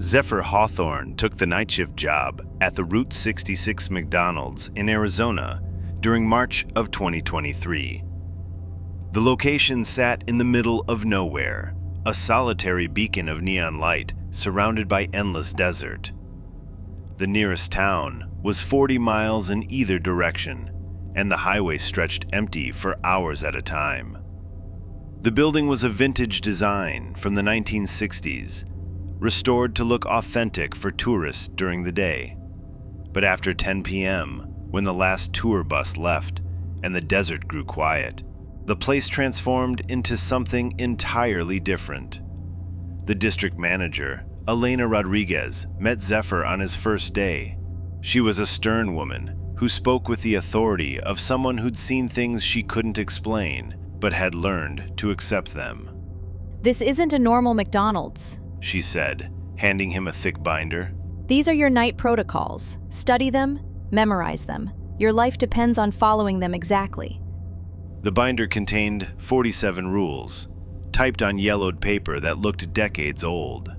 Zephyr Hawthorne took the night shift job at the Route 66 McDonald's in Arizona during March of 2023. The location sat in the middle of nowhere, a solitary beacon of neon light surrounded by endless desert. The nearest town was 40 miles in either direction, and the highway stretched empty for hours at a time. The building was a vintage design from the 1960s, restored to look authentic for tourists during the day. But after 10 p.m., when the last tour bus left and the desert grew quiet, the place transformed into something entirely different. The district manager, Elena Rodriguez, met Zephyr on his first day. She was a stern woman who spoke with the authority of someone who'd seen things she couldn't explain, but had learned to accept them. "This isn't a normal McDonald's," she said, handing him a thick binder. "These are your night protocols. Study them, memorize them. Your life depends on following them exactly." The binder contained 47 rules, typed on yellowed paper that looked decades old.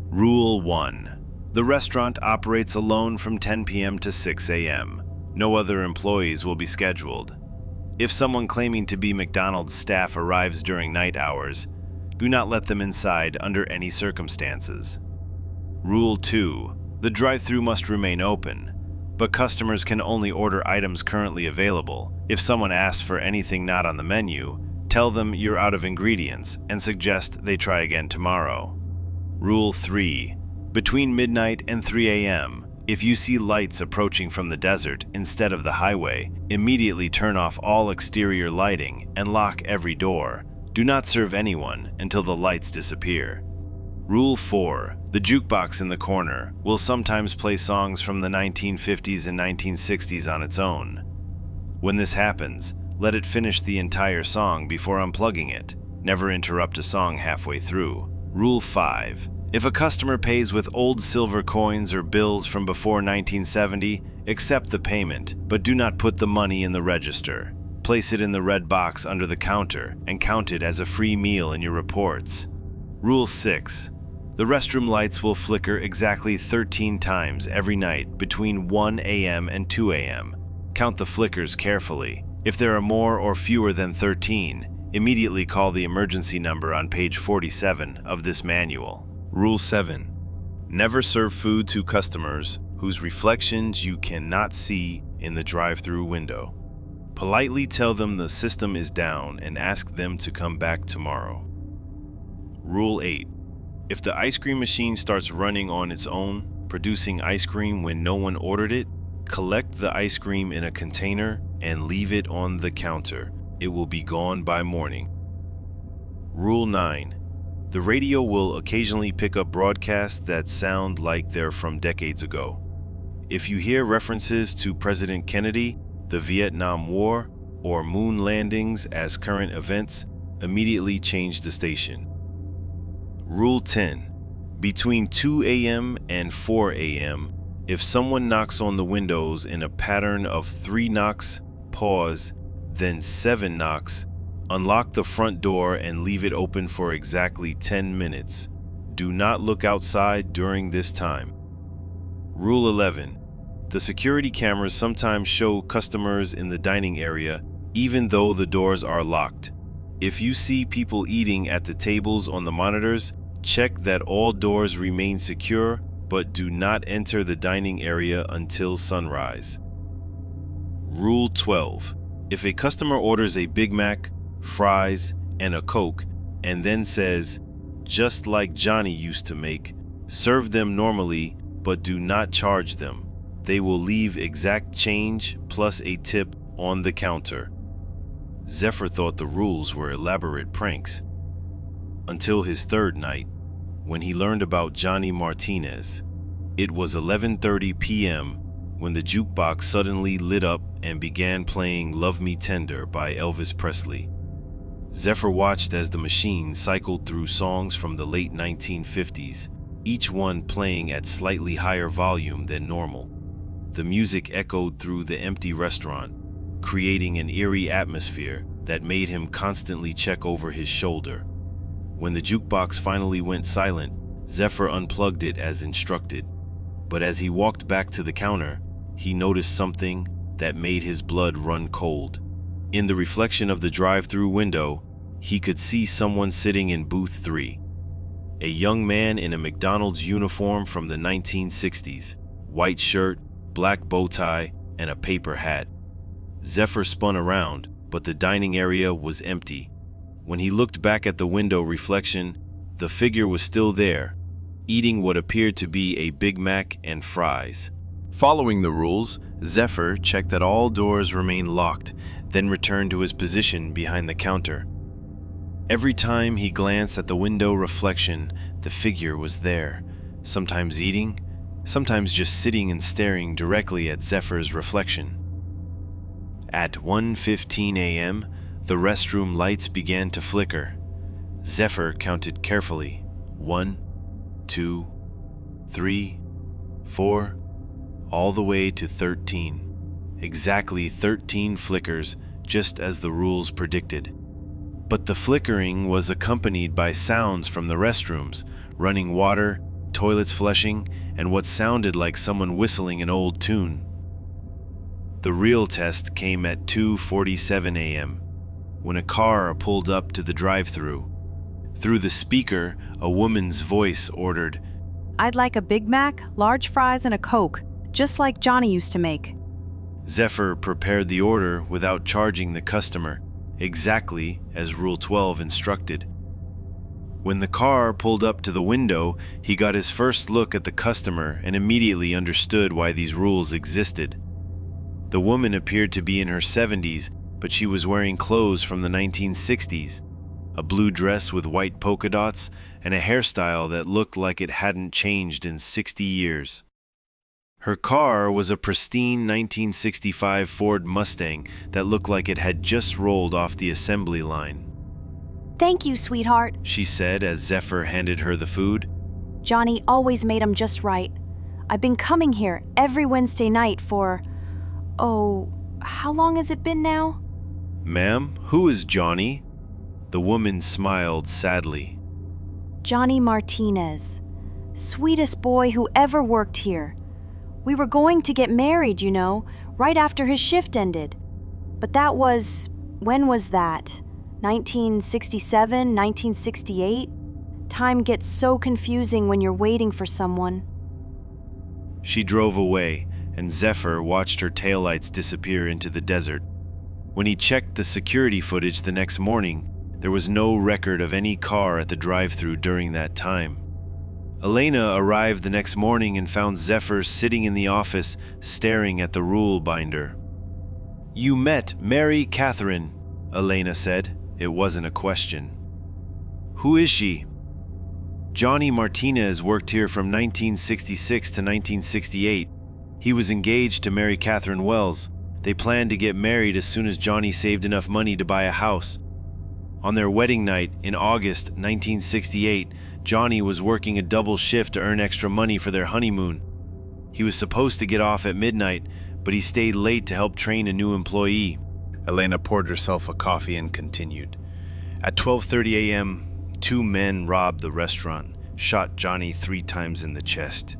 Rule 1. The restaurant operates alone from 10 p.m. to 6 a.m. No other employees will be scheduled. If someone claiming to be McDonald's staff arrives during night hours, do not let them inside under any circumstances. Rule 2. The drive-thru must remain open, but customers can only order items currently available. If someone asks for anything not on the menu, tell them you're out of ingredients and suggest they try again tomorrow. Rule 3. Between midnight and 3 a.m., if you see lights approaching from the desert instead of the highway, immediately turn off all exterior lighting and lock every door. Do not serve anyone until the lights disappear. Rule 4. The jukebox in the corner will sometimes play songs from the 1950s and 1960s on its own. When this happens, let it finish the entire song before unplugging it. Never interrupt a song halfway through. Rule 5. If a customer pays with old silver coins or bills from before 1970, accept the payment, but do not put the money in the register. Place it in the red box under the counter and count it as a free meal in your reports. Rule 6. The restroom lights will flicker exactly 13 times every night between 1 a.m. and 2 a.m. Count the flickers carefully. If there are more or fewer than 13, immediately call the emergency number on page 47 of this manual. Rule 7. Never serve food to customers whose reflections you cannot see in the drive-thru window. Politely tell them the system is down and ask them to come back tomorrow. Rule 8. If the ice cream machine starts running on its own, producing ice cream when no one ordered it, collect the ice cream in a container and leave it on the counter. It will be gone by morning. Rule 9. The radio will occasionally pick up broadcasts that sound like they're from decades ago. If you hear references to President Kennedy, the Vietnam War, or moon landings as current events, immediately change the station. Rule 10. Between 2 a.m. and 4 a.m., if someone knocks on the windows in a pattern of 3 knocks, pause, then 7 knocks, unlock the front door and leave it open for exactly 10 minutes. Do not look outside during this time. Rule 11. The security cameras sometimes show customers in the dining area even though the doors are locked. If you see people eating at the tables on the monitors, check that all doors remain secure, but do not enter the dining area until sunrise. Rule 12. If a customer orders a Big Mac, fries, and a Coke, and then says, "Just like Johnny used to make," serve them normally, but do not charge them. They will leave exact change plus a tip on the counter. Zephyr thought the rules were elaborate pranks, until his third night, when he learned about Johnny Martinez. It was 11:30 p.m. when the jukebox suddenly lit up and began playing "Love Me Tender" by Elvis Presley. Zephyr watched as the machine cycled through songs from the late 1950s, each one playing at slightly higher volume than normal. The music echoed through the empty restaurant, creating an eerie atmosphere that made him constantly check over his shoulder. When the jukebox finally went silent, Zephyr unplugged it as instructed, but as he walked back to the counter, he noticed something that made his blood run cold. In the reflection of the drive-through window, he could see someone sitting in booth 3. A young man in a McDonald's uniform from the 1960s, white shirt, black bow tie, and a paper hat. Zephyr spun around, but the dining area was empty. When he looked back at the window reflection, the figure was still there, eating what appeared to be a Big Mac and fries. Following the rules, Zephyr checked that all doors remained locked, then returned to his position behind the counter. Every time he glanced at the window reflection, the figure was there, sometimes eating, sometimes just sitting and staring directly at Zephyr's reflection. At 1:15 a.m., the restroom lights began to flicker. Zephyr counted carefully. 1, 2, 3, 4, all the way to 13. Exactly 13 flickers, just as the rules predicted. But the flickering was accompanied by sounds from the restrooms, running water, toilets flushing, and what sounded like someone whistling an old tune. The real test came at 2:47 a.m., when a car pulled up to the drive-thru. Through the speaker, a woman's voice ordered, "I'd like a Big Mac, large fries, and a Coke, just like Johnny used to make." Zephyr prepared the order without charging the customer, exactly as Rule 12 instructed. When the car pulled up to the window, he got his first look at the customer and immediately understood why these rules existed. The woman appeared to be in her 70s, but she was wearing clothes from the 1960s, a blue dress with white polka dots and a hairstyle that looked like it hadn't changed in 60 years. Her car was a pristine 1965 Ford Mustang that looked like it had just rolled off the assembly line. "Thank you, sweetheart," she said as Zephyr handed her the food. "Johnny always made 'em just right. I've been coming here every Wednesday night for, how long has it been now?" "Ma'am, who is Johnny?" The woman smiled sadly. "Johnny Martinez. Sweetest boy who ever worked here. We were going to get married, you know, right after his shift ended. But that was, when was that? 1967, 1968? Time gets so confusing when you're waiting for someone." She drove away, and Zephyr watched her taillights disappear into the desert. When he checked the security footage the next morning, there was no record of any car at the drive-thru during that time. Elena arrived the next morning and found Zephyr sitting in the office staring at the rule binder. "You met Mary Catherine," Elena said. It wasn't a question. "Who is she?" "Johnny Martinez worked here from 1966 to 1968. He was engaged to Mary Catherine Wells. They planned to get married as soon as Johnny saved enough money to buy a house. On their wedding night in August 1968, Johnny was working a double shift to earn extra money for their honeymoon. He was supposed to get off at midnight, but he stayed late to help train a new employee." Elena poured herself a coffee and continued. "At 12:30 a.m., 2 men robbed the restaurant, shot Johnny 3 times in the chest.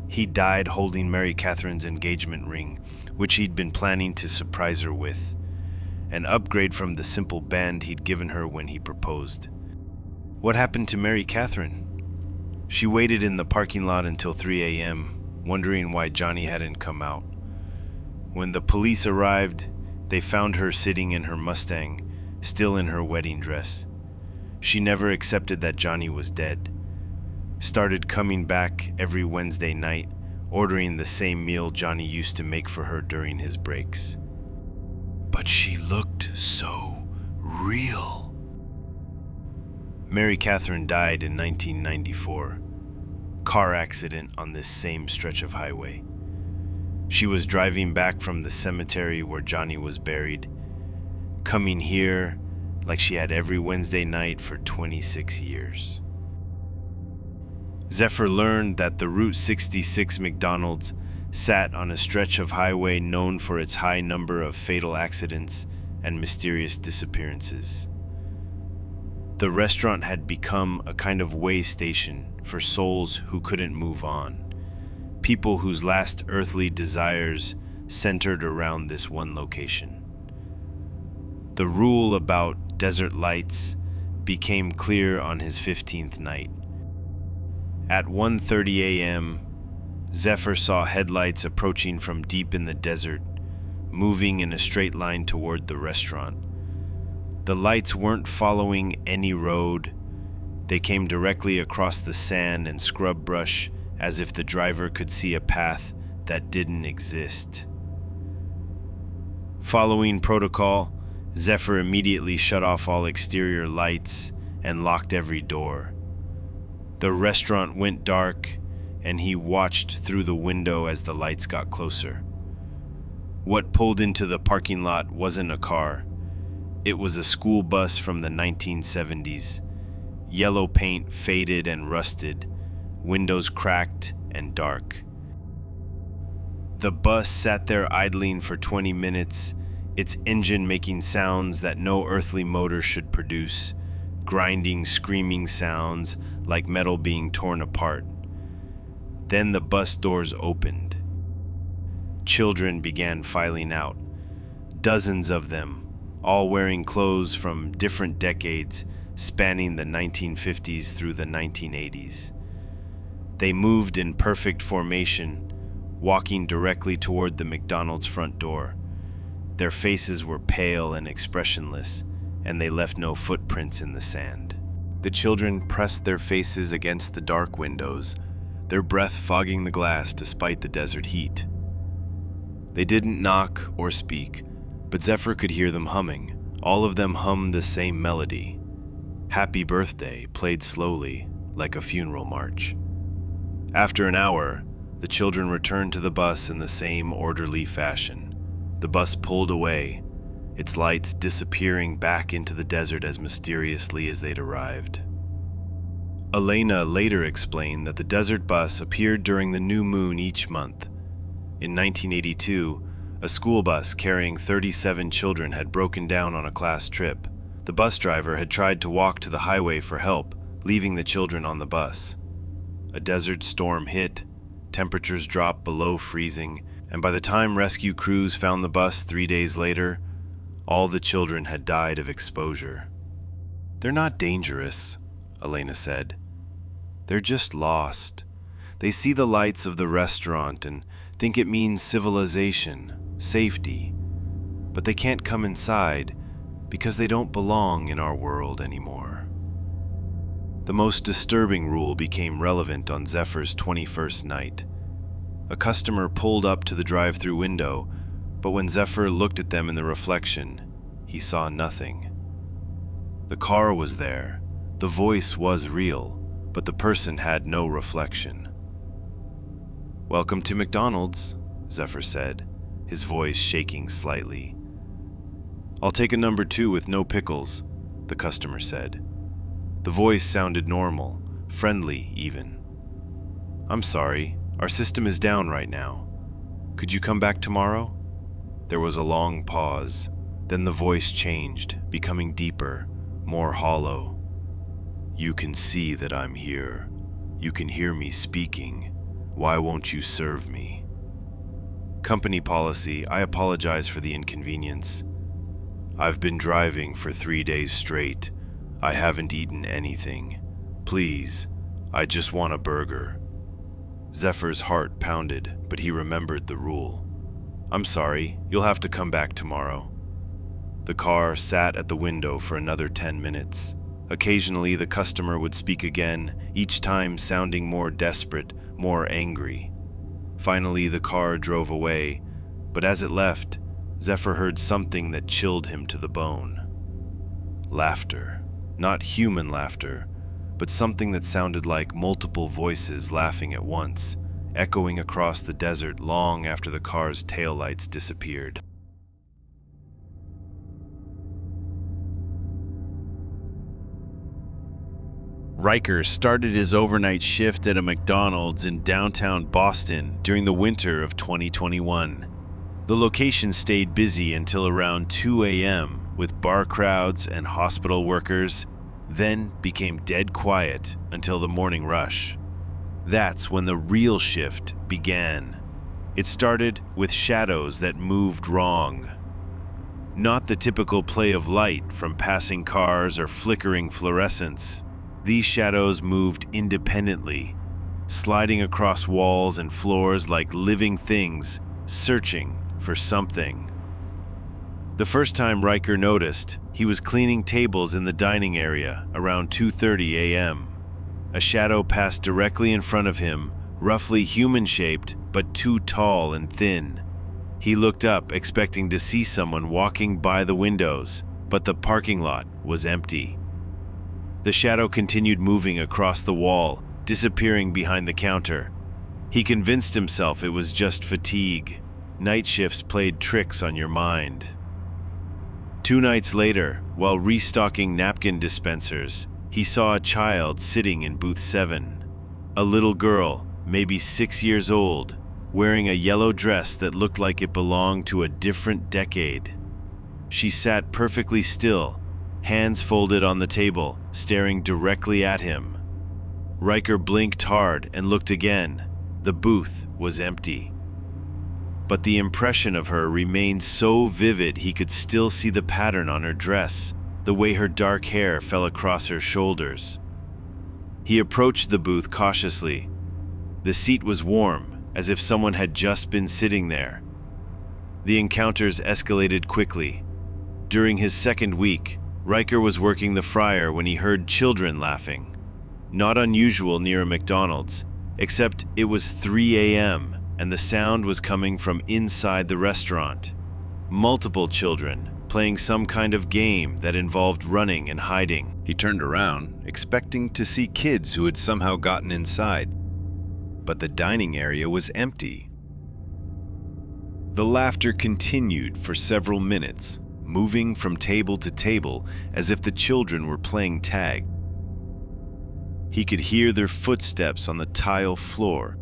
He died holding Mary Catherine's engagement ring, which he'd been planning to surprise her with. An upgrade from the simple band he'd given her when he proposed." "What happened to Mary Catherine?" "She waited in the parking lot until 3 a.m., wondering why Johnny hadn't come out. When the police arrived, they found her sitting in her Mustang, still in her wedding dress. She never accepted that Johnny was dead. Started coming back every Wednesday night, ordering the same meal Johnny used to make for her during his breaks. But she looked so real." Mary Catherine died in 1994. Car accident on this same stretch of highway. She was driving back from the cemetery where Johnny was buried, coming here like she had every Wednesday night for 26 years. Zephyr learned that the Route 66 McDonald's sat on a stretch of highway known for its high number of fatal accidents and mysterious disappearances. The restaurant had become a kind of way station for souls who couldn't move on, people whose last earthly desires centered around this one location. The rule about desert lights became clear on his 15th night. At 1:30 a.m., Zephyr saw headlights approaching from deep in the desert, moving in a straight line toward the restaurant. The lights weren't following any road. They came directly across the sand and scrub brush as if the driver could see a path that didn't exist. Following protocol, Zephyr immediately shut off all exterior lights and locked every door. The restaurant went dark, and he watched through the window as the lights got closer. What pulled into the parking lot wasn't a car. It was a school bus from the 1970s. Yellow paint faded and rusted, windows cracked and dark. The bus sat there idling for 20 minutes, its engine making sounds that no earthly motor should produce, grinding, screaming sounds like metal being torn apart. Then the bus doors opened. Children began filing out, dozens of them, all wearing clothes from different decades spanning the 1950s through the 1980s. They moved in perfect formation, walking directly toward the McDonald's front door. Their faces were pale and expressionless, and they left no footprints in the sand. The children pressed their faces against the dark windows, their breath fogging the glass despite the desert heat. They didn't knock or speak, but Zephyr could hear them humming. All of them hummed the same melody. Happy Birthday played slowly, like a funeral march. After an hour, the children returned to the bus in the same orderly fashion. The bus pulled away, its lights disappearing back into the desert as mysteriously as they'd arrived. Elena later explained that the desert bus appeared during the new moon each month. In 1982, a school bus carrying 37 children had broken down on a class trip. The bus driver had tried to walk to the highway for help, leaving the children on the bus. A desert storm hit, temperatures dropped below freezing, and by the time rescue crews found the bus 3 days later, all the children had died of exposure. "They're not dangerous," Elena said. "They're just lost. They see the lights of the restaurant and think it means civilization, safety, but they can't come inside because they don't belong in our world anymore." The most disturbing rule became relevant on Zephyr's 21st night. A customer pulled up to the drive-through window, but when Zephyr looked at them in the reflection, he saw nothing. The car was there, the voice was real, but the person had no reflection. "Welcome to McDonald's," Zephyr said, his voice shaking slightly. "I'll take a number 2 with no pickles," the customer said. The voice sounded normal, friendly even. "I'm sorry, our system is down right now. Could you come back tomorrow?" There was a long pause. Then the voice changed, becoming deeper, more hollow. "You can see that I'm here. You can hear me speaking. Why won't you serve me?" "Company policy, I apologize for the inconvenience. I've been driving for 3 days straight. I haven't eaten anything. Please, I just want a burger." Zephyr's heart pounded, but he remembered the rule. "I'm sorry, you'll have to come back tomorrow." The car sat at the window for another 10 minutes. Occasionally, the customer would speak again, each time sounding more desperate, more angry. Finally, the car drove away, but as it left, Zephyr heard something that chilled him to the bone. Laughter. Not human laughter, but something that sounded like multiple voices laughing at once, echoing across the desert long after the car's taillights disappeared. Riker started his overnight shift at a McDonald's in downtown Boston during the winter of 2021. The location stayed busy until around 2 a.m. with bar crowds and hospital workers then became dead quiet until the morning rush. That's when the real shift began. It started with shadows that moved wrong. Not the typical play of light from passing cars or flickering fluorescents. These shadows moved independently, sliding across walls and floors like living things searching for something. The first time Riker noticed, he was cleaning tables in the dining area around 2:30 a.m. A shadow passed directly in front of him, roughly human-shaped but too tall and thin. He looked up, expecting to see someone walking by the windows, but the parking lot was empty. The shadow continued moving across the wall, disappearing behind the counter. He convinced himself it was just fatigue. Night shifts played tricks on your mind. 2 nights later, while restocking napkin dispensers, he saw a child sitting in booth 7. A little girl, maybe 6 years old, wearing a yellow dress that looked like it belonged to a different decade. She sat perfectly still, hands folded on the table, staring directly at him. Riker blinked hard and looked again. The booth was empty. But the impression of her remained so vivid he could still see the pattern on her dress, the way her dark hair fell across her shoulders. He approached the booth cautiously. The seat was warm, as if someone had just been sitting there. The encounters escalated quickly. During his second week, Riker was working the fryer when he heard children laughing. Not unusual near a McDonald's, except it was 3 a.m. and the sound was coming from inside the restaurant. Multiple children playing some kind of game that involved running and hiding. He turned around, expecting to see kids who had somehow gotten inside, but the dining area was empty. The laughter continued for several minutes, moving from table to table as if the children were playing tag. He could hear their footsteps on the tile floor,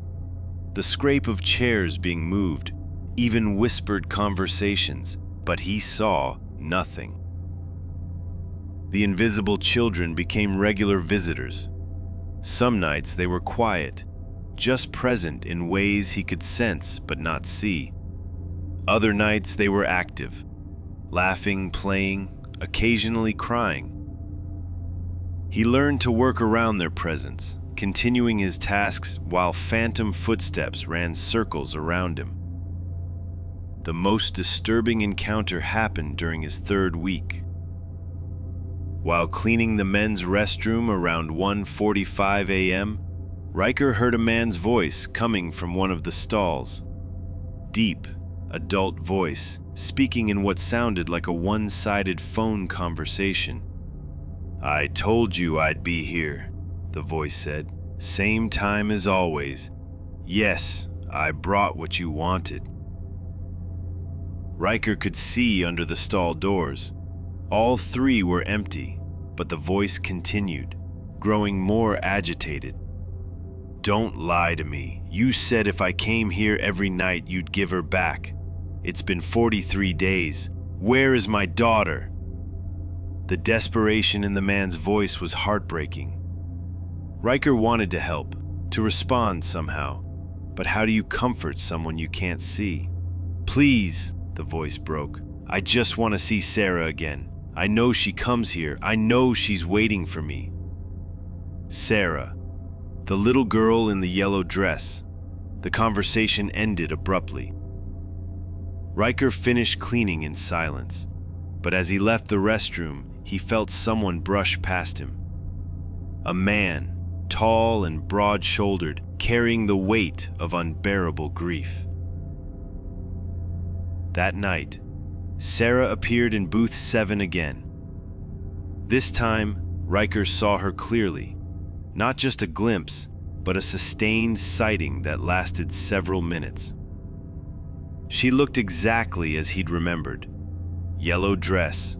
the scrape of chairs being moved, even whispered conversations, but he saw nothing. The invisible children became regular visitors. Some nights they were quiet, just present in ways he could sense but not see. Other nights they were active, laughing, playing, occasionally crying. He learned to work around their presence, continuing his tasks while phantom footsteps ran circles around him. The most disturbing encounter happened during his 3rd week. While cleaning the men's restroom around 1:45 a.m., Riker heard a man's voice coming from one of the stalls. Deep, adult voice, speaking in what sounded like a one-sided phone conversation. "I told you I'd be here," the voice said. "Same time as always. Yes, I brought what you wanted." Riker could see under the stall doors. All 3 were empty, but the voice continued, growing more agitated. "Don't lie to me. You said if I came here every night you'd give her back. It's been 43 days. Where is my daughter?" The desperation in the man's voice was heartbreaking. Riker wanted to help, to respond somehow, but how do you comfort someone you can't see? "Please," the voice broke. "I just want to see Sarah again. I know she comes here. I know she's waiting for me." Sarah, the little girl in the yellow dress. The conversation ended abruptly. Riker finished cleaning in silence, but as he left the restroom, he felt someone brush past him. A man, tall and broad-shouldered, carrying the weight of unbearable grief. That night, Sarah appeared in booth 7 again. This time, Riker saw her clearly. Not just a glimpse, but a sustained sighting that lasted several minutes. She looked exactly as he'd remembered. Yellow dress,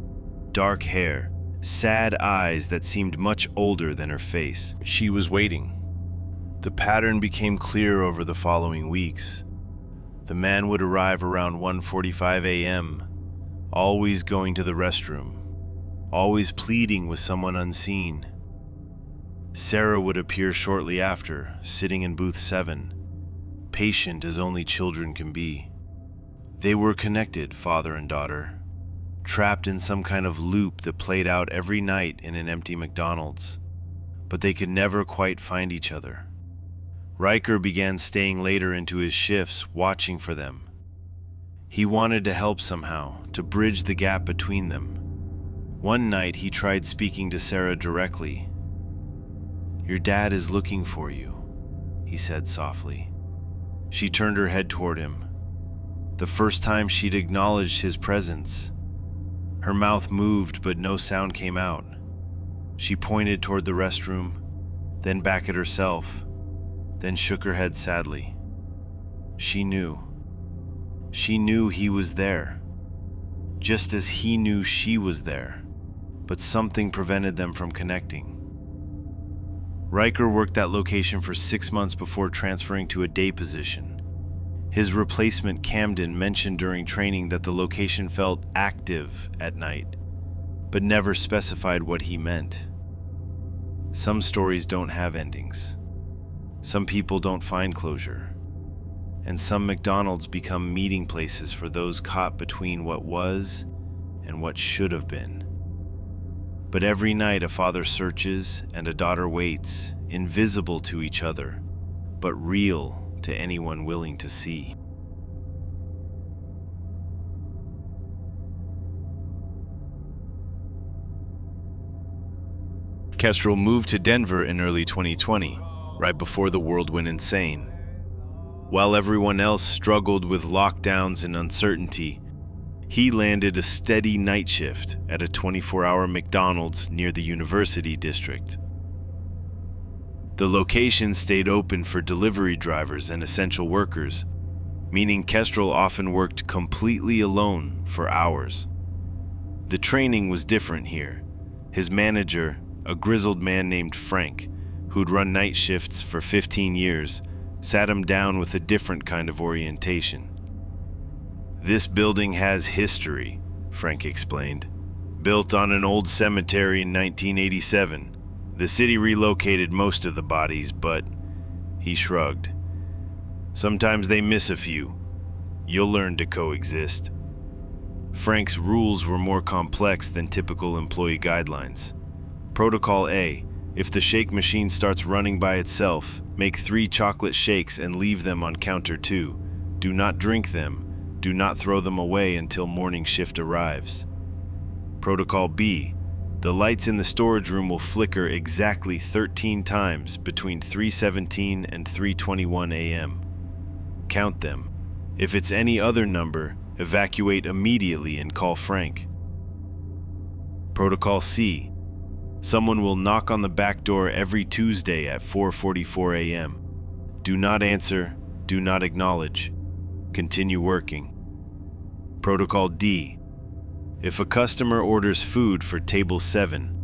dark hair, sad eyes that seemed much older than her face. She was waiting. The pattern became clear over the following weeks. The man would arrive around 1:45 a.m., always going to the restroom, always pleading with someone unseen. Sarah would appear shortly after, sitting in booth 7, patient as only children can be. They were connected, father and daughter, trapped in some kind of loop that played out every night in an empty McDonald's, but they could never quite find each other. Riker began staying later into his shifts, watching for them. He wanted to help somehow, to bridge the gap between them. One night he tried speaking to Sarah directly. "Your dad is looking for you," he said softly. She turned her head toward him. The first time she'd acknowledged his presence. Her mouth moved, but no sound came out. She pointed toward the restroom, then back at herself, then shook her head sadly. She knew. She knew he was there, just as he knew she was there, but something prevented them from connecting. Riker worked that location for 6 months before transferring to a day position. His replacement, Camden, mentioned during training that the location felt active at night, but never specified what he meant. Some stories don't have endings. Some people don't find closure. And some McDonald's become meeting places for those caught between what was and what should have been. But every night a father searches and a daughter waits, invisible to each other, but real to anyone willing to see. Kestrel moved to Denver in early 2020, right before the world went insane. While everyone else struggled with lockdowns and uncertainty, he landed a steady night shift at a 24-hour McDonald's near the University District. The location stayed open for delivery drivers and essential workers, meaning Kestrel often worked completely alone for hours. The training was different here. His manager, a grizzled man named Frank, who'd run night shifts for 15 years, sat him down with a different kind of orientation. "This building has history," Frank explained. "Built on an old cemetery in 1987. The city relocated most of the bodies, but," he shrugged, "sometimes they miss a few. You'll learn to coexist." Frank's rules were more complex than typical employee guidelines. Protocol A: if the shake machine starts running by itself, make 3 chocolate shakes and leave them on counter 2. Do not drink them. Do not throw them away until morning shift arrives. Protocol B: the lights in the storage room will flicker exactly 13 times between 3:17 and 3:21 a.m. Count them. If it's any other number, evacuate immediately and call Frank. Protocol C: someone will knock on the back door every Tuesday at 4:44 a.m. Do not answer, do not acknowledge. Continue working. Protocol D: if a customer orders food for table 7,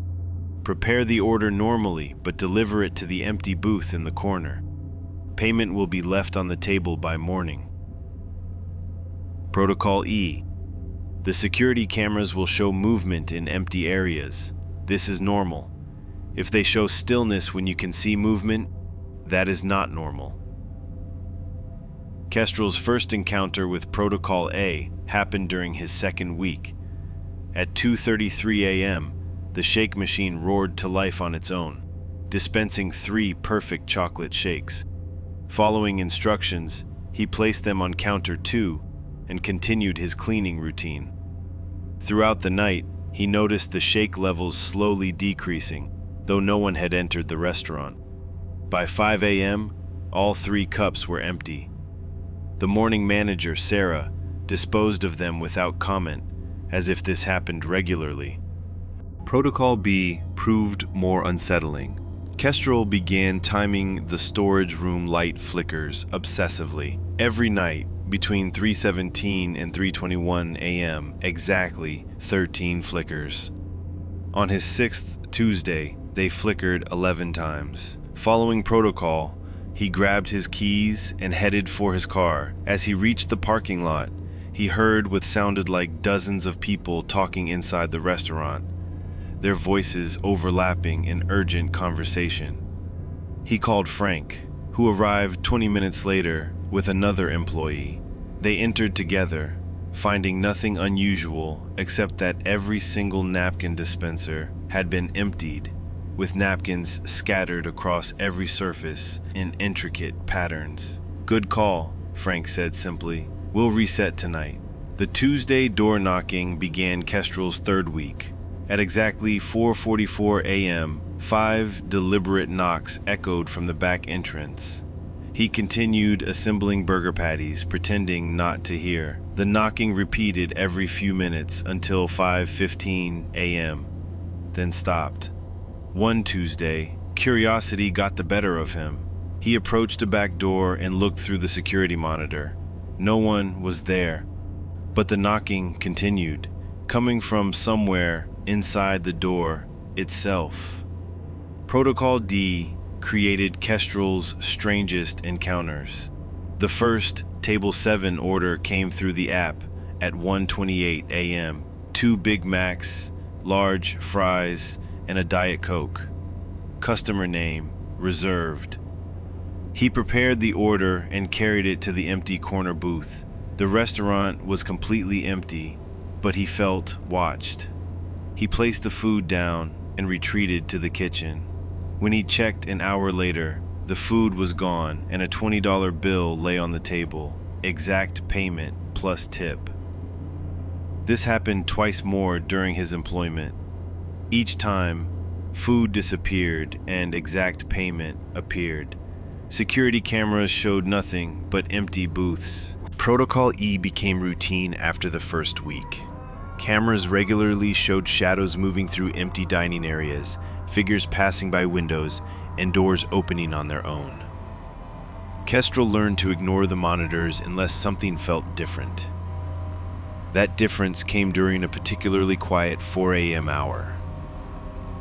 prepare the order normally but deliver it to the empty booth in the corner. Payment will be left on the table by morning. Protocol E: the security cameras will show movement in empty areas. This is normal. If they show stillness when you can see movement, that is not normal. Kestrel's first encounter with Protocol A happened during his second week. At 2:33 a.m., the shake machine roared to life on its own, dispensing 3 perfect chocolate shakes. Following instructions, he placed them on counter 2 and continued his cleaning routine. Throughout the night, he noticed the shake levels slowly decreasing, though no one had entered the restaurant. By 5 a.m., all 3 cups were empty. The morning manager, Sarah, disposed of them without comment, as if this happened regularly. Protocol B proved more unsettling. Kestrel began timing the storage room light flickers obsessively. Every night, between 3:17 and 3:21 a.m., exactly 13 flickers. On his 6th Tuesday, they flickered 11 times. Following protocol, he grabbed his keys and headed for his car. As he reached the parking lot, he heard what sounded like dozens of people talking inside the restaurant. their voices overlapping in urgent conversation. He called Frank, who arrived 20 minutes later with another employee. They entered together, finding nothing unusual except that every single napkin dispenser had been emptied, with napkins scattered across every surface in intricate patterns. "Good call," Frank said simply. "We'll reset tonight." The Tuesday door knocking began Kestrel's third week. At exactly 4:44 a.m., 5 deliberate knocks echoed from the back entrance. He continued assembling burger patties, pretending not to hear. The knocking repeated every few minutes until 5:15 a.m., then stopped. One Tuesday, curiosity got the better of him. He approached a back door and looked through the security monitor. No one was there, but the knocking continued, coming from somewhere inside the door itself. Protocol D created Kestrel's strangest encounters. The first Table 7 order came through the app at 1:28 a.m. 2 Big Macs, large fries, and a Diet Coke. Customer name, reserved. He prepared the order and carried it to the empty corner booth. The restaurant was completely empty, but he felt watched. He placed the food down and retreated to the kitchen. When he checked an hour later, the food was gone and a $20 bill lay on the table, exact payment plus tip. This happened twice more during his employment. Each time, food disappeared and exact payment appeared. Security cameras showed nothing but empty booths. Protocol E became routine after the first week. Cameras regularly showed shadows moving through empty dining areas, figures passing by windows, and doors opening on their own. Kestrel learned to ignore the monitors unless something felt different. That difference came during a particularly quiet 4 a.m. hour.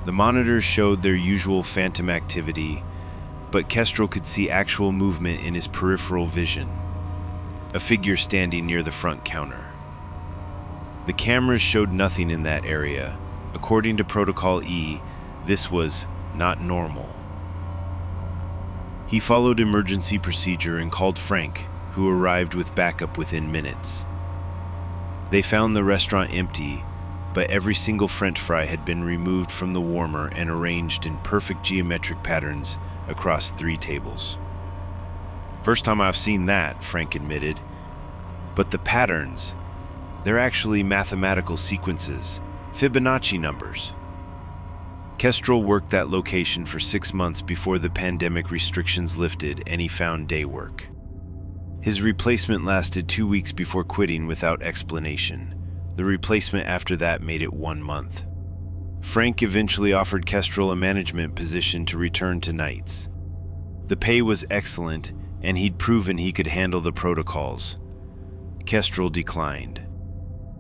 The monitors showed their usual phantom activity, but Kestrel could see actual movement in his peripheral vision. A figure standing near the front counter. The cameras showed nothing in that area. According to Protocol E, this was not normal. He followed emergency procedure and called Frank, who arrived with backup within minutes. They found the restaurant empty, but every single French fry had been removed from the warmer and arranged in perfect geometric patterns across 3 tables. "First time I've seen that," Frank admitted. "But the patterns, they're actually mathematical sequences, Fibonacci numbers." Kestrel worked that location for 6 months before the pandemic restrictions lifted and he found day work. His replacement lasted 2 weeks before quitting without explanation. The replacement after that made it 1 month. Frank eventually offered Kestrel a management position to return to nights. The pay was excellent, and he'd proven he could handle the protocols. Kestrel declined.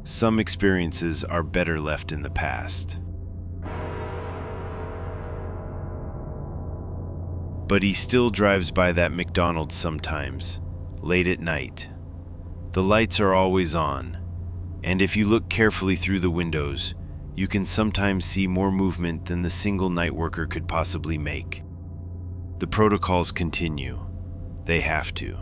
Some experiences are better left in the past. But he still drives by that McDonald's sometimes, late at night. The lights are always on, and if you look carefully through the windows, you can sometimes see more movement than the single night worker could possibly make. The protocols continue. They have to.